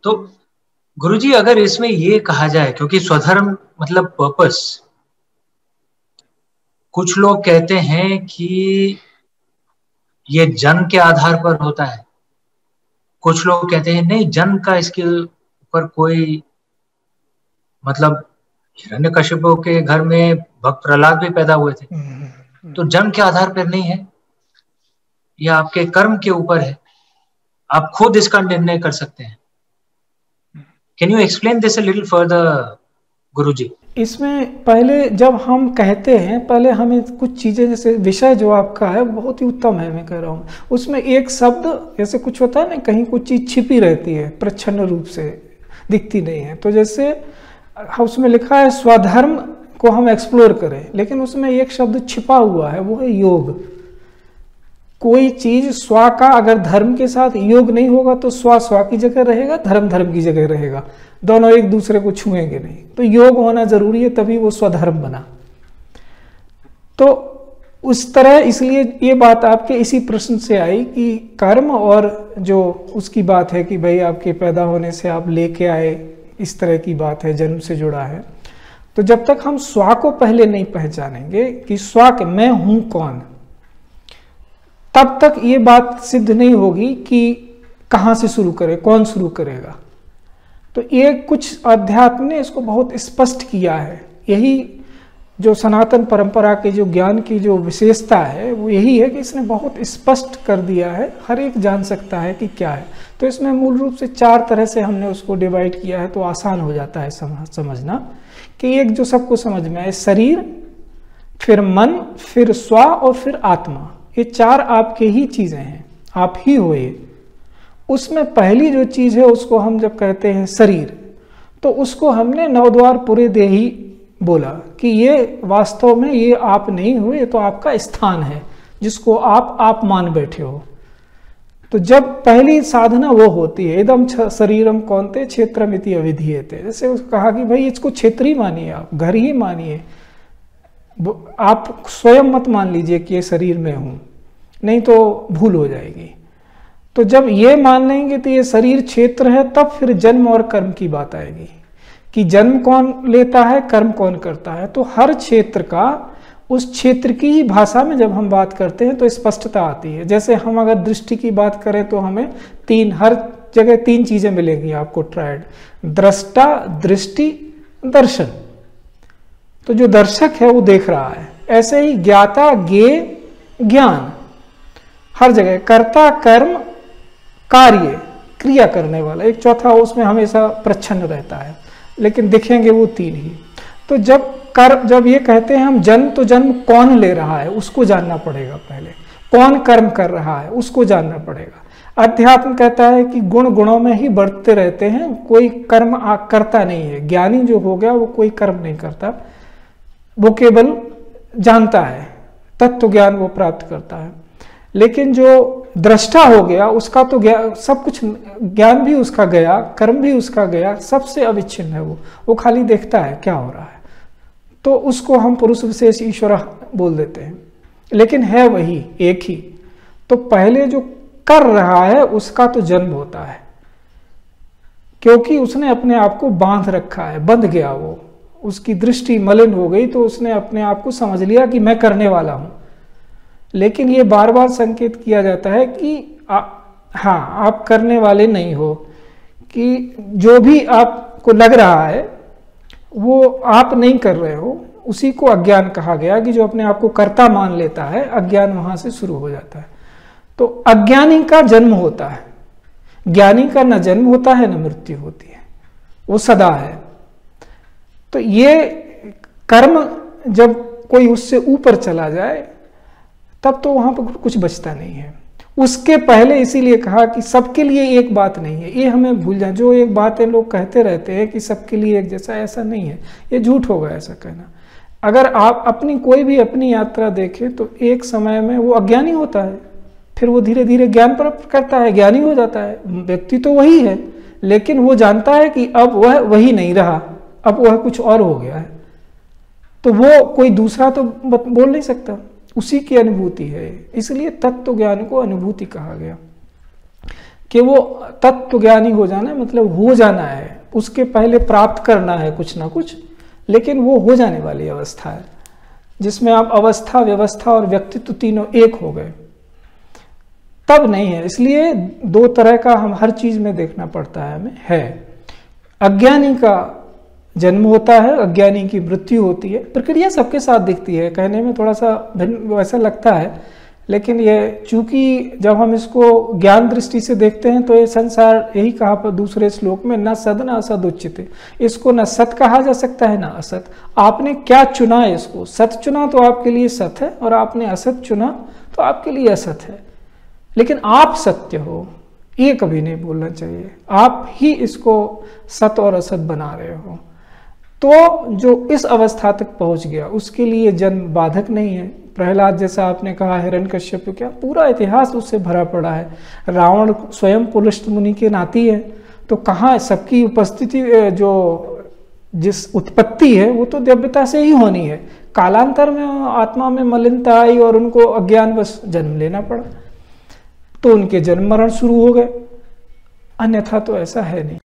तो गुरुजी अगर इसमें ये कहा जाए, क्योंकि स्वधर्म मतलब पर्पस, कुछ लोग कहते हैं कि ये जन्म के आधार पर होता है, कुछ लोग कहते हैं नहीं जन्म का इसके ऊपर कोई मतलब, हिरण्यकशिपु के घर में भक्त प्रहलाद भी पैदा हुए थे, तो जन्म के आधार पर नहीं है, यह आपके कर्म के ऊपर है, आप खुद इसका निर्णय कर सकते हैं। Can you explain this a little further guruji? इसमें पहले जब हम कहते हैं, पहले हमें कुछ चीज़ें, जैसे विषय जो आपका है बहुत ही उत्तम है, मैं कह रहा हूँ, उसमें एक शब्द जैसे कुछ होता है ना, कहीं कुछ चीज़ छिपी रहती है, प्रच्छन्न रूप से दिखती नहीं है, तो जैसे उसमें लिखा है स्वधर्म को हम एक्सप्लोर करें, लेकिन उसमें एक शब्द छिपा हुआ है, वो है योग। कोई चीज स्व का अगर धर्म के साथ योग नहीं होगा तो स्व स्व की जगह रहेगा, धर्म धर्म की जगह रहेगा, दोनों एक दूसरे को छुएंगे नहीं, तो योग होना जरूरी है, तभी वो स्वधर्म बना। तो उस तरह, इसलिए ये बात आपके इसी प्रश्न से आई कि कर्म और जो उसकी बात है कि भाई आपके पैदा होने से आप लेके आए, इस तरह की बात है, जन्म से जुड़ा है। तो जब तक हम स्व को पहले नहीं पहचानेंगे कि स्व के मैं हूं कौन, तब तक ये बात सिद्ध नहीं होगी कि कहाँ से शुरू करें, कौन शुरू करेगा। तो ये कुछ अध्यात्म ने इसको बहुत स्पष्ट किया है। यही जो सनातन परंपरा के जो ज्ञान की जो विशेषता है वो यही है कि इसने बहुत स्पष्ट कर दिया है, हर एक जान सकता है कि क्या है। तो इसमें मूल रूप से 4 तरह से हमने उसको डिवाइड किया है, तो आसान हो जाता है समझना कि एक जो सबको समझ में आए, शरीर, फिर मन, फिर स्व और फिर आत्मा, ये 4 आपके ही चीजें हैं, आप ही हो ये। उसमें पहली जो चीज है उसको हम जब कहते हैं शरीर, तो उसको हमने नवद्वार पूरे देही बोला कि ये वास्तव में ये आप नहीं हुए, ये तो आपका स्थान है जिसको आप मान बैठे हो। तो जब पहली साधना वो होती है, इदम शरीरम कौनते क्षेत्रमिति अविधीयते, जैसे उसको कहा कि भाई इसको क्षेत्र ही मानिए, आप घर ही मानिए, आप स्वयं मत मान लीजिए कि ये शरीर में हूं, नहीं तो भूल हो जाएगी। तो जब ये मान लेंगे तो ये शरीर क्षेत्र है, तब फिर जन्म और कर्म की बात आएगी कि जन्म कौन लेता है, कर्म कौन करता है। तो हर क्षेत्र का उस क्षेत्र की ही भाषा में जब हम बात करते हैं तो स्पष्टता आती है। जैसे हम अगर दृष्टि की बात करें तो हमें हर जगह 3 चीजें मिलेंगी आपको, ट्रायड, दृष्टा, दृष्टि, दर्शन। तो जो दर्शक है वो देख रहा है, ऐसे ही ज्ञाता, ज्ञेय, ज्ञान, हर जगह कर्ता, कर्म, कार्य, क्रिया करने वाला, एक चौथा उसमें हमेशा प्रच्छन्न रहता है, लेकिन दिखेंगे वो 3 ही। तो जब ये कहते हैं हम जन्म, तो जन्म कौन ले रहा है उसको जानना पड़ेगा पहले, कौन कर्म कर रहा है उसको जानना पड़ेगा। अध्यात्म कहता है कि गुण गुणों में ही बढ़ते रहते हैं, कोई कर्म करता नहीं है। ज्ञानी जो हो गया वो कोई कर्म नहीं करता, वो केवल जानता है, तत्व ज्ञान वो प्राप्त करता है। लेकिन जो दृष्टा हो गया उसका तो सब कुछ ज्ञान भी उसका गया, कर्म भी उसका गया, सबसे अविच्छिन्न है वो खाली देखता है क्या हो रहा है। तो उसको हम पुरुष विशेष ईश्वर बोल देते हैं, लेकिन है वही एक ही। तो पहले जो कर रहा है उसका तो जन्म होता है, क्योंकि उसने अपने आप को बांध रखा है, बंध गया वो, उसकी दृष्टि मलिन हो गई, तो उसने अपने आप को समझ लिया कि मैं करने वाला हूं। लेकिन ये बार बार संकेत किया जाता है कि हाँ, आप करने वाले नहीं हो, कि जो भी आपको लग रहा है वो आप नहीं कर रहे हो, उसी को अज्ञान कहा गया कि जो अपने आप को कर्ता मान लेता है, अज्ञान वहां से शुरू हो जाता है। तो अज्ञानी का जन्म होता है, ज्ञानी का न जन्म होता है न मृत्यु होती है, वो सदा है। तो ये कर्म जब कोई उससे ऊपर चला जाए तब तो वहां पर कुछ बचता नहीं है। उसके पहले इसीलिए कहा कि सबके लिए एक बात नहीं है, ये हमें भूल जाए। जो एक बात है लोग कहते रहते हैं कि सबके लिए एक जैसा, ऐसा नहीं है, ये झूठ होगा ऐसा कहना। अगर आप अपनी कोई भी अपनी यात्रा देखें तो एक समय में वो अज्ञानी होता है, फिर वो धीरे धीरे ज्ञान प्राप्त करता है, ज्ञानी हो जाता है। व्यक्ति तो वही है, लेकिन वो जानता है कि अब वह वही नहीं रहा, अब वह कुछ और हो गया है। तो वो कोई दूसरा तो बोल नहीं सकता, उसी की अनुभूति है। इसलिए तत्व ज्ञान को अनुभूति कहा गया कि वो तत्व ज्ञानी हो जाना है, मतलब हो जाना है, उसके पहले प्राप्त करना है कुछ ना कुछ, लेकिन वो हो जाने वाली अवस्था है जिसमें आप अवस्था, व्यवस्था और व्यक्तित्व तीनों एक हो गए, तब नहीं है। इसलिए दो तरह का हम हर चीज में देखना पड़ता है हमें। है अज्ञानी का जन्म होता है, अज्ञानी की मृत्यु होती है। प्रक्रिया सबके साथ दिखती है, कहने में थोड़ा सा भिन्न वैसा लगता है, लेकिन ये चूंकि जब हम इसको ज्ञान दृष्टि से देखते हैं तो ये संसार, यही कहा पर दूसरे श्लोक में, न सद न असद उच्यते, इसको न सत कहा जा सकता है न असत। आपने क्या चुना है, इसको सत चुना तो आपके लिए सत है, और आपने असत चुना तो आपके लिए असत है। लेकिन आप सत्य हो, ये कभी नहीं बोलना चाहिए। आप ही इसको सत और असत बना रहे हो। तो जो इस अवस्था तक पहुंच गया उसके लिए जन्म बाधक नहीं है। प्रहलाद जैसा आपने कहा, हिरण्यकश्यप, क्या पूरा इतिहास उससे भरा पड़ा है। रावण स्वयं पुलस्त मुनि के नाती है, तो कहाँ सबकी उपस्थिति, जो जिस उत्पत्ति है वो तो दिव्यता से ही होनी है। कालांतर में आत्मा में मलिनता आई और उनको अज्ञानवश जन्म लेना पड़ा, तो उनके जन्म मरण शुरू हो गए, अन्यथा तो ऐसा है नहीं।